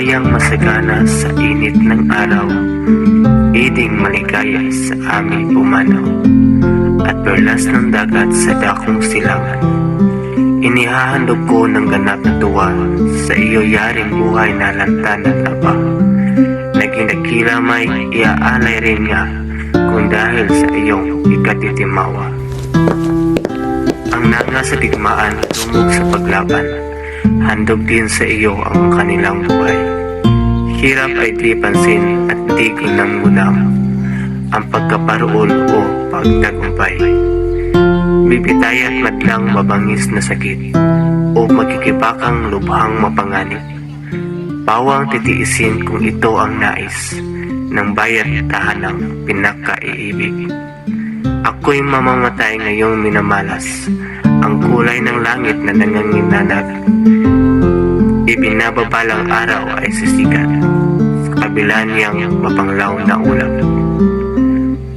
Buhayang masagana sa init ng araw, iding maligaya sa aming pumanaw, at perlas ng dagat sa dakong silangan. Inihahandog ko ng ganap na tuwa sa iyo yaring buhay na lanta na taba. Naging dakila may iaalay rin nga kung dahil sa iyong ikatitimawa. Ang nanga sa digmaan lumog sa paglaban, handog din sa iyo ang kanilang buhay. Hirap ay di pansin at di ginamgunam ang pagkaparool o pagtagumpay. Bibitay at madlang mabangis na sakit o magkikibakang lubhang mapanganib. Pawang titiisin kung ito ang nais ng bayat tahanang pinakaiibig. Ako'y mamamatay ngayong minamalas ang kulay ng langit na nanganginanag. Ibinababalang araw ay sisikat sa kabila niyang mapanglaw na ulap.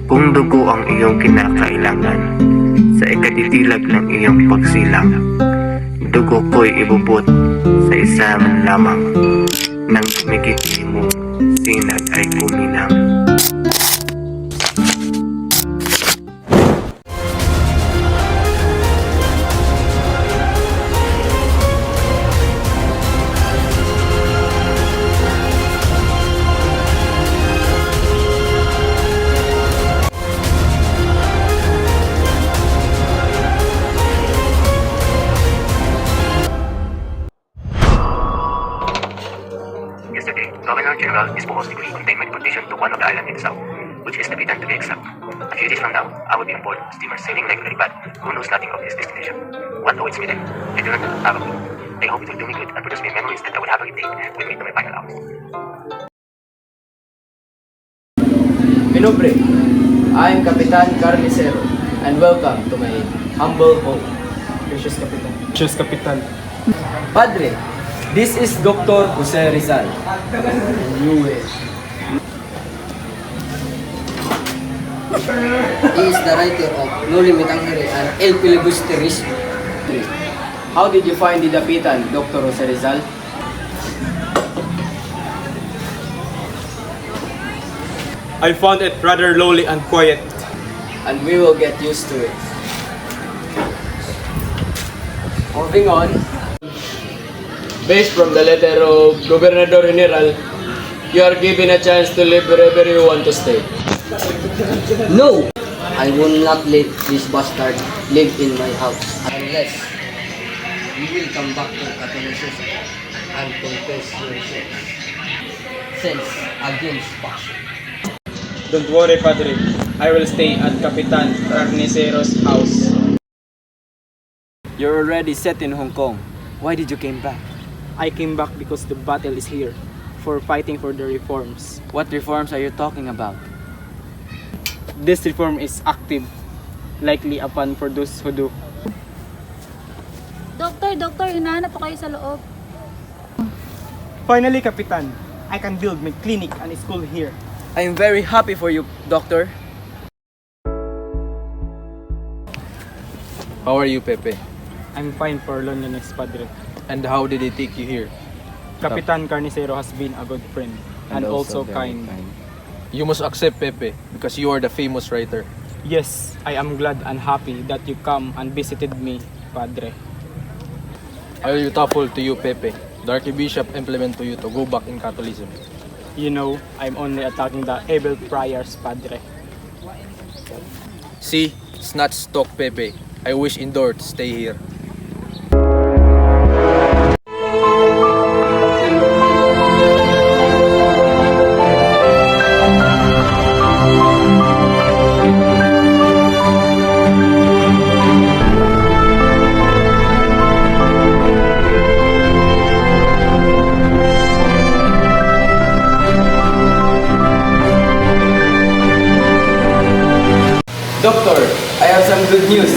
Kung dugo ang iyong kinakailangan sa ikadidilag ng iyong pagsilang, dugo ko'y ibubot sa isa man lamang nang tumigiti mo sinag ay kuminang. Yesterday, Governor General Espojo's decree contained my deportation to one of the islands in the south, which is Dapitan to be exact. A few days from now, I will be on board steamer sailing regularly, but who knows nothing of his destination. What awaits me then? I do not have a clue. I hope it will do me good and produce me memories that I will happily take with me to my final hours. Minobre, I am Kapitan Carnicero, and welcome to my humble home. Precious Kapitan. Precious Kapitan. Padre, this is Dr. Jose Rizal. He is the writer of No Limit ang Ere and El Filibusterismo. How did you find the Dapitan, Dr. Jose Rizal? I found it rather lowly and quiet. And we will get used to it. Moving on. Based from the letter of Gobernador General, you are given a chance to live wherever you want to stay. No! I will not let this bastard live in my house unless you will come back to Catholicism and confess your sins against passion. Don't worry, Padre. I will stay at Kapitan Carnicero's house. You're already set in Hong Kong. Why did you came back? I came back because the battle is here for fighting for the reforms. What reforms are you talking about? This reform is active, likely upon for those who do. Doktor, hinahanap po kayo sa loob. Finally, Kapitan, I can build my clinic and school here. I am very happy for you, Doctor. How are you, Pepe? I'm fine for loneliness, Padre. And how did they take you here? Kapitan Carnicero has been a good friend and also very kind. You must accept Pepe because you are the famous writer. Yes, I am glad and happy that you come and visited me, Padre. I will be thankful to you, Pepe. The Archbishop implement to you to go back in Catholicism. You know, I'm only attacking the evil friars, Padre. See, it's not stock, Pepe. I wish Indor to stay here. Doctor, I have some good news.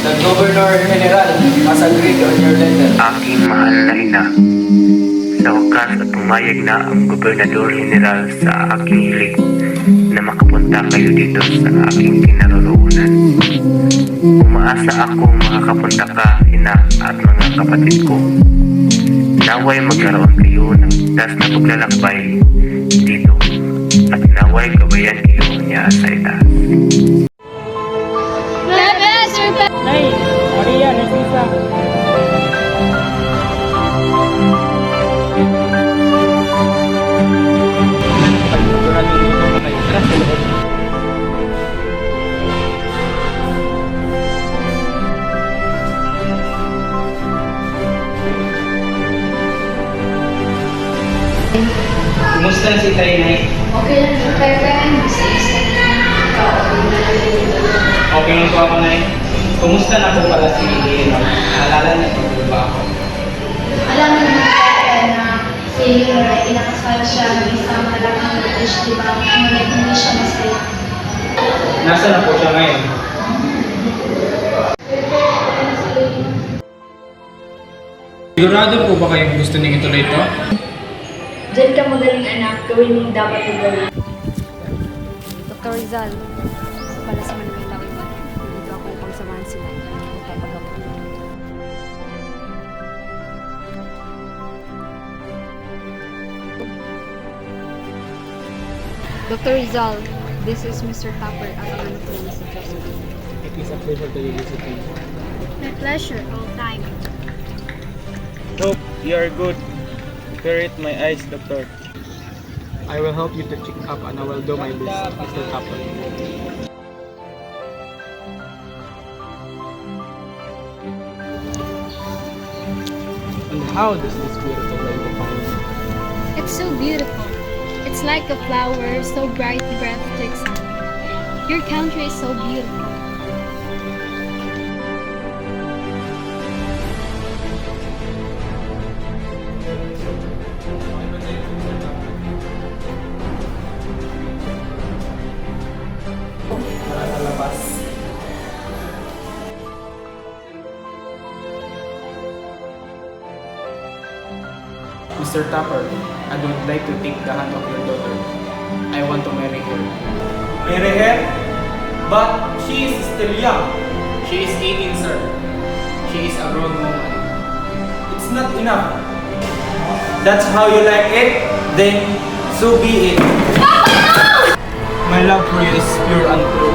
The Governor General has agreed on your letter. Aking mahal na ina, sa wakas at pumayag na ang Gobernador General sa aking hiling na makapunta kayo dito sa aking kinaroroonan. Umaasa akong makakapunta ka, ina at mga kapatid ko. Naway magkaroon kayo ng das na paglalakbay dito at naway gabayan kayo niya sa itaas. Nay, Maria, Narcisa. Kumusta na si Tainay? Okay lang yung Pepe. Okay lang po ako, Nay. Kumusta na po pala si Leonor? Naalala niyo po ba ako? Alam mo naman Pepe na si Leonor ay inakasal siya ng isang malaking British, di ba? Ngunit hindi siya masaya. Nasaan na po siya ngayon? Sigurado po ba kayong gusto niyong ituloy ito? Diyan ka magaling anak, gawin mo yung dapat mong gawin. Dr. Rizal, pala sa Manila ko man. Dito ako upang samahan sila. Kaya pagkapo. Dr. Rizal, this is Mr. Tupper at ang anak niya si Joseph. It is a pleasure to visit you. My pleasure, all time. Hope you are good. Spirit my eyes, doctor. I will help you to check up and I will do my best, Mr. Kaplan. And how does this beautiful lady find you? It's so beautiful. It's like a flower, so bright, breathtaking. Your country is so beautiful. Mr. Tupper, I would like to take the hand of your daughter. I want to marry her. Marry her? But she is still young. She is 18, sir. She is a grown woman. It's not enough. That's how you like it? Then, so be it. My love for you is pure and true.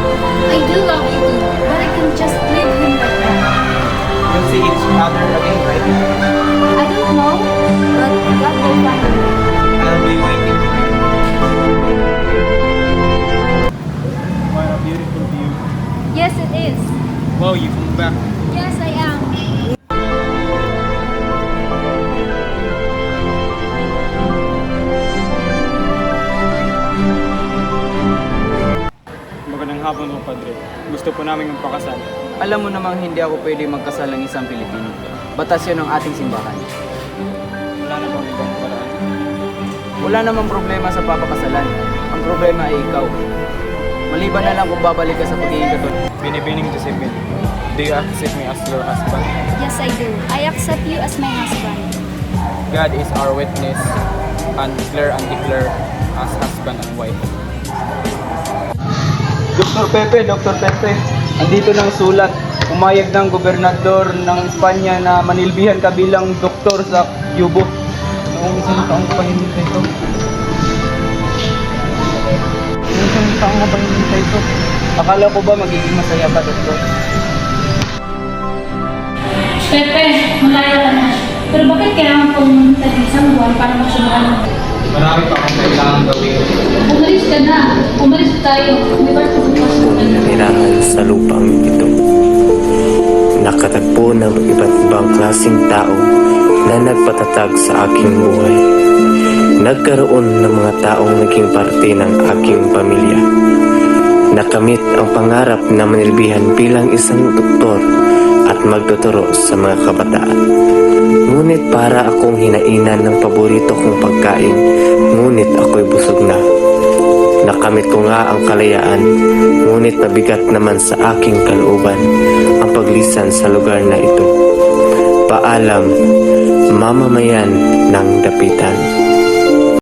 I do love you too, but I can just leave him like that. We'll see each other again, right? I don't know, but God will find me. I'll be waiting for you. What a beautiful view. Yes, it is. Wow, you come back. Yes, I am. Magandang hapon po, Padre. Gusto po namin magpakasal. Alam mo namang hindi ako pwede magkasal ng isang Pilipino. Batas yun ng ating simbahan. Wala na bang ibang paraan? Wala namang problema sa papakasalan. Ang problema ay ikaw. Maliban na lang kung babalik ka sa pagiging katoliko. Binibining Josephine, do you accept me as your husband? Yes, I do. I accept you as my husband. God is our witness, and declare as husband and wife. Dr. Pepe, andito ng sulat. Umayag ng gobernador ng Espanya na manilbihan ka bilang doktor sa Cuba. Noong isang taong pa hinintay ito. Noong isang taong mo pa hinintay ito. Akala ko ba magiging masaya ka, doktor? Pepe, malaya ka na. Pero bakit kailangan pumunta ng isang buwan para masyamahan? Marami pa akong kailangan gawin. Umalis ka na. Umalis tayo. Di ba Nanirahan sa lupang ito. Nakatagpo ng iba't ibang klaseng tao na nagpatatag sa aking buhay. Nagkaroon ng mga taong naging parte ng aking pamilya. Nakamit ang pangarap na manilbihan bilang isang doktor at magtuturo sa mga kabataan. Ngunit para akong hinainan ng paborito kong pagkain, ngunit ako'y busog na. Nakamit ko nga ang kalayaan, ngunit mabigat naman sa aking kalooban ang paglisan sa lugar na ito. Paalam, mamamayan ng dapitan.